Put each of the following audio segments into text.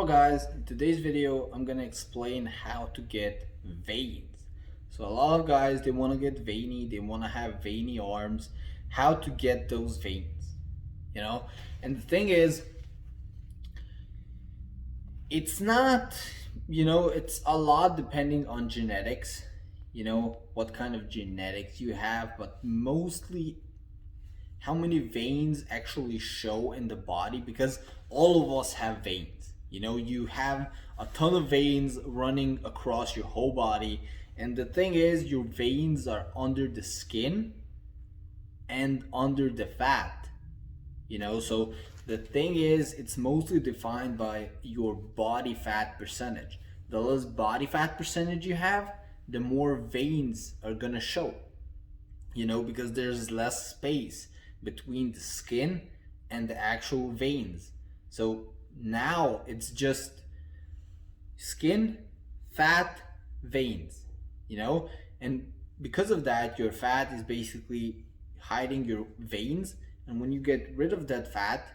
Hello guys, in today's video I'm gonna explain how to get veins. So a lot of guys, they want to get veiny, they want to have veiny arms, how to get those veins, you know? And the thing is, it's not, it's a lot depending on genetics, what kind of genetics you have, but mostly how many veins actually show in the body, because all of us have veins. You have a ton of veins running across your whole body, and the thing is, your veins are under the skin and under the fat. So the thing is, it's mostly defined by your body fat percentage. The less body fat percentage you have, the more veins are gonna show, because there's less space between the skin and the actual veins. So now it's just skin, fat, veins, and because of that, your fat is basically hiding your veins. And when you get rid of that fat,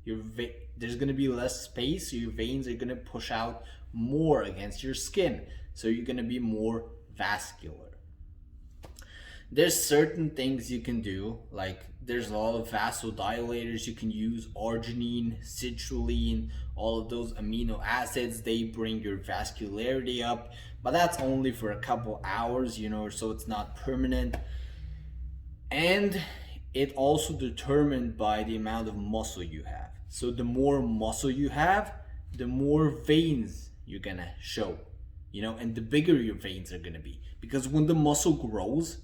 there's going to be less space, so your veins are going to push out more against your skin, so you're going to be more vascular. There's certain things you can do, like there's a lot of vasodilators you can use, arginine, citrulline, all of those amino acids, they bring your vascularity up, but that's only for a couple hours, so it's not permanent. And it also determined by the amount of muscle you have. So the more muscle you have, the more veins you're gonna show, and the bigger your veins are gonna be, because when the muscle grows,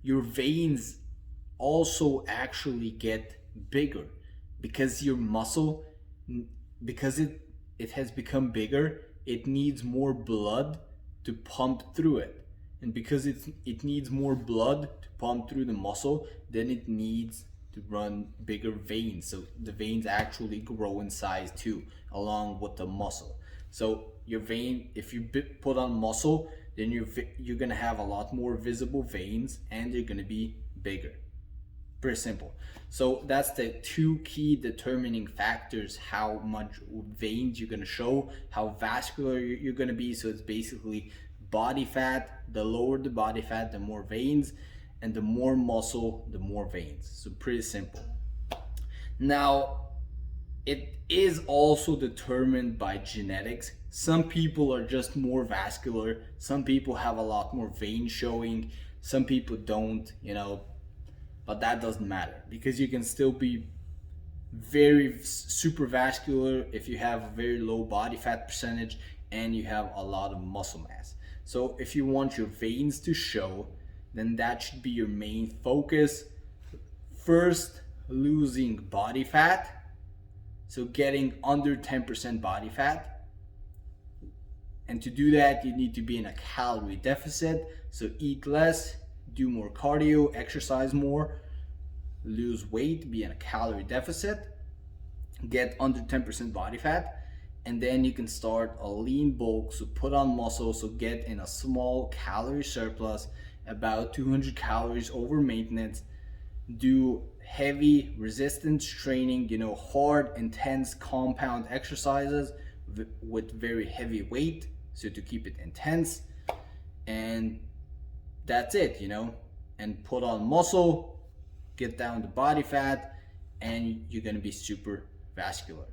your veins also actually get bigger, because your muscle, because it has become bigger, it needs more blood to pump through it. And because it needs more blood to pump through the muscle, then it needs to run bigger veins. So the veins actually grow in size too, along with the muscle. So your vein, if you put on muscle, then you're gonna have a lot more visible veins, and they're gonna be bigger. Pretty simple. So that's the two key determining factors: how much veins you're gonna show, how vascular you're gonna be. So it's basically body fat. The lower the body fat, the more veins, and the more muscle, the more veins. So pretty simple. Now, it is also determined by genetics. Some people are just more vascular, some people have a lot more vein showing, some people don't, but that doesn't matter, because you can still be very super vascular if you have a very low body fat percentage and you have a lot of muscle mass. So if you want your veins to show, then that should be your main focus. First, losing body fat. So getting under 10% body fat. And to do that, you need to be in a calorie deficit. So eat less, do more cardio, exercise more, lose weight, be in a calorie deficit, get under 10% body fat, and then you can start a lean bulk. So put on muscle, so get in a small calorie surplus, about 200 calories over maintenance. Do heavy resistance training, hard, intense compound exercises with very heavy weight, so to keep it intense. And that's it, and put on muscle, get down the body fat, and you're gonna be super vascular.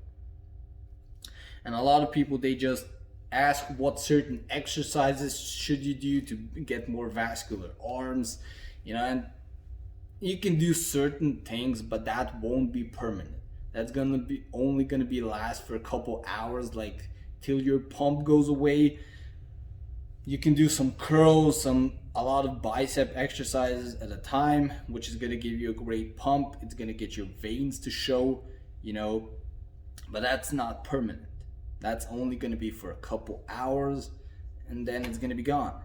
And a lot of people, they just ask what certain exercises should you do to get more vascular arms, and you can do certain things, but that won't be permanent. That's only gonna be last for a couple hours, like till your pump goes away. You can do some curls, a lot of bicep exercises at a time, which is gonna give you a great pump. It's gonna get your veins to show, but that's not permanent. That's only gonna be for a couple hours, and then it's gonna be gone,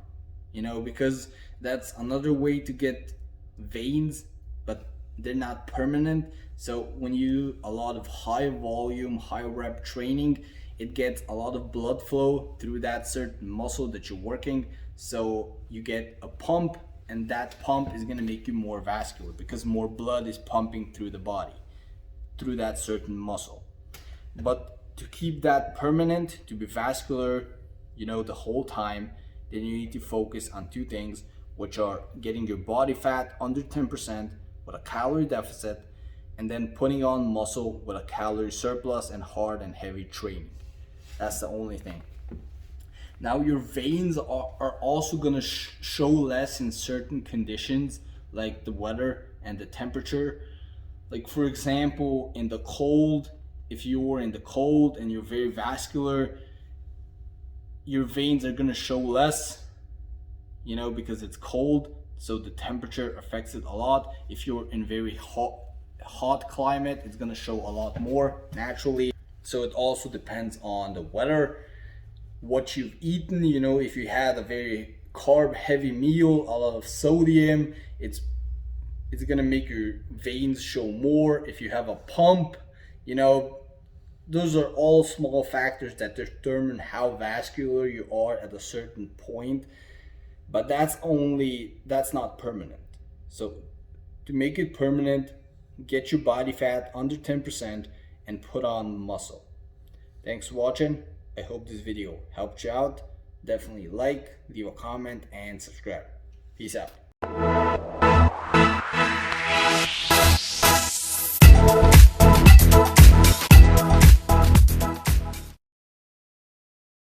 because that's another way to get veins, but they're not permanent. So when you do a lot of high volume, high rep training, it gets a lot of blood flow through that certain muscle that you're working, so you get a pump, and that pump is going to make you more vascular, because more blood is pumping through the body through that certain muscle. But to keep that permanent, to be vascular, the whole time, then you need to focus on two things, which are getting your body fat under 10% with a calorie deficit, and then putting on muscle with a calorie surplus and hard and heavy training. That's the only thing. Now your veins are also gonna show less in certain conditions like the weather and the temperature. Like for example, in the cold, if you are in the cold and you're very vascular, your veins are gonna show less, because it's cold, so the temperature affects it a lot. If you're in very hot climate, it's gonna show a lot more naturally. So it also depends on the weather, what you've eaten. If you had a very carb heavy meal, a lot of sodium, it's gonna make your veins show more. If you have a pump, those are all small factors that determine how vascular you are at a certain point, but that's not permanent. So to make it permanent, get your body fat under 10% and put on muscle. Thanks for watching. I hope this video helped you out. Definitely like, leave a comment, and subscribe. Peace out.